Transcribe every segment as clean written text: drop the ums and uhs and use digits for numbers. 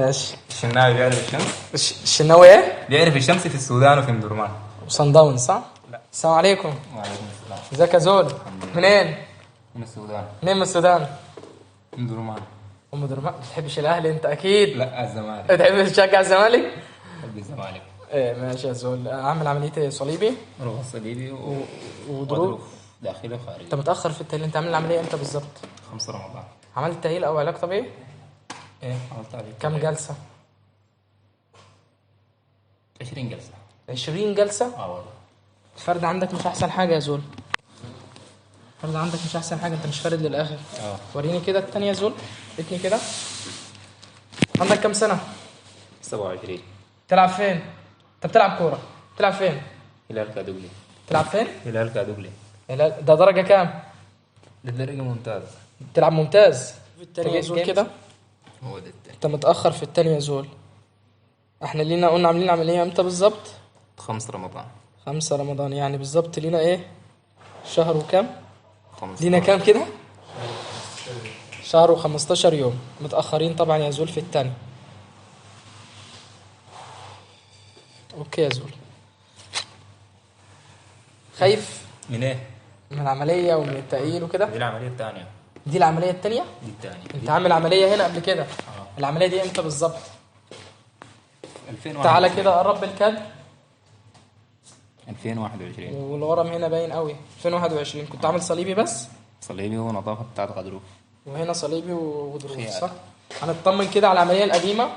ماشي. الشناوي بيعرف الشمس. الشناوي ايه؟ بيعرف الشمس في السودان وفي مدرمان. وصن داون صح؟ لا. السلام عليكم. وعليكم السلام. ازيك يا زول؟ منين؟ من السودان. منين من السودان؟ من درمان. ام درمان. ما بتحبش الاهلي انت اكيد؟ لا الزمالك. بتحب تشجع الزمالك؟ بحب الزمالك. ايه ماشي يا زول. اعمل عمليه صليبي روح صليبي وضروب. داخلي وخارجي. انت متاخر في التحليل. انت عامل العمليه امتى بالظبط؟ 5 رمضان. عملت تاهيل او علاج طبيعي؟ ايه عملت عليك كم جلسه؟ 20 جلسة. 20 جلسه؟ والله. الفرد عندك مش احسن حاجه يا زول. الفرد عندك مش احسن حاجه. انت مش فارد للاخر. وريني كده التانية يا زول. اتني كده. عندك كم سنه؟ 27. تلعب فين؟ انت بتلعب كوره. بتلعب فين؟ هلال كادوغلي. تلعب فين؟ هلال كادوغلي. ده درجه كام؟ للدرجة ممتاز. بتلعب ممتاز. في التانية يا زول كده. هو ده التاني. انت متاخر في التانية يا زول. احنا لينا قلنا عاملين عمليه امتى بالظبط؟ 5 رمضان. 5 رمضان يعني بالظبط لينا ايه؟ شهر وكام؟ 15. لينا كام كده؟ شهر و15 يوم. متأخرين طبعا يا زول في التاني. اوكي يا زول. خايف من ايه؟ من العملية ومن التأهيل وكده؟ دي العملية الثانية. دي العملية التانية؟ دي الثانية. انت عامل عملية هنا قبل كده؟ العملية دي امتى بالظبط؟ 2021. تعالى كده قرب بالكادر. 2021. والورم هنا باين قوي. 2021 كنت عامل صليبي بس؟ صليبي ونظافة بتاعت غضروف. وهنا صليبي وضروب خيار. صح؟ هنطمن كده على العملية القديمة.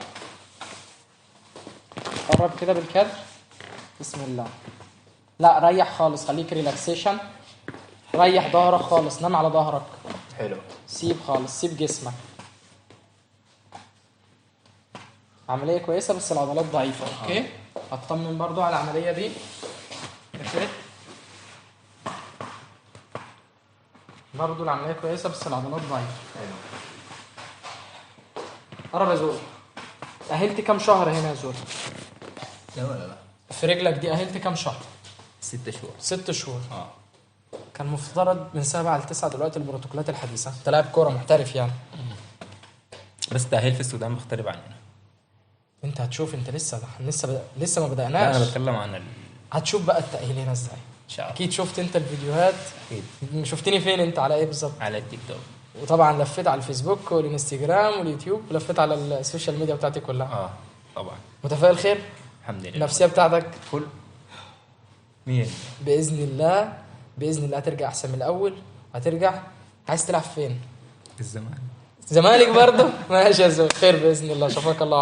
قرب كده بالكادر. بسم الله. لا ريح خالص. خليك ريلاكسيشن. ريح ظهرك خالص. نام على ظهرك. حلو. سيب خالص. سيب جسمك. عملية كويسة بس العضلات ضعيفة. اوكي. هطمن برضو على العملية دي. اوكي. برضو العملية كويسة بس العضلات ضعيفة. حلو. قرب يا زول. أهلت كم شهر هنا يا زول؟ لا ولا لا. في رجلك دي أهلت كم شهر؟ 6 شهور. 6 شهور. كان مفترض من 7 ل 9 دلوقتي البروتوكولات الحديثة. انت لاعب كورة محترف يعني. بس التأهيل في السودان مختلف عننا. انت هتشوف. انت لسه ما لا بدأناش. انا بتكلم عن هتشوف بقى التأهيل هنا ازاي. ان شاء الله. اكيد شفت انت الفيديوهات. اكيد. شفتني فين انت على ايه بالظبط؟ على التيك توك. وطبعا لفيت على الفيسبوك والانستجرام واليوتيوب ولفيت على السوشيال ميديا بتاعتي كلها. طبعا. متفائل خير؟ الحمد لله. النفسية بتاعتك فل 100. بإذن الله. بإذن الله هترجع أحسن من الأول. هترجع. عايز تلعب فين؟ الزمان. زمالك برضه؟ ماشي يا زلمة. خير بإذن الله. شفاك الله.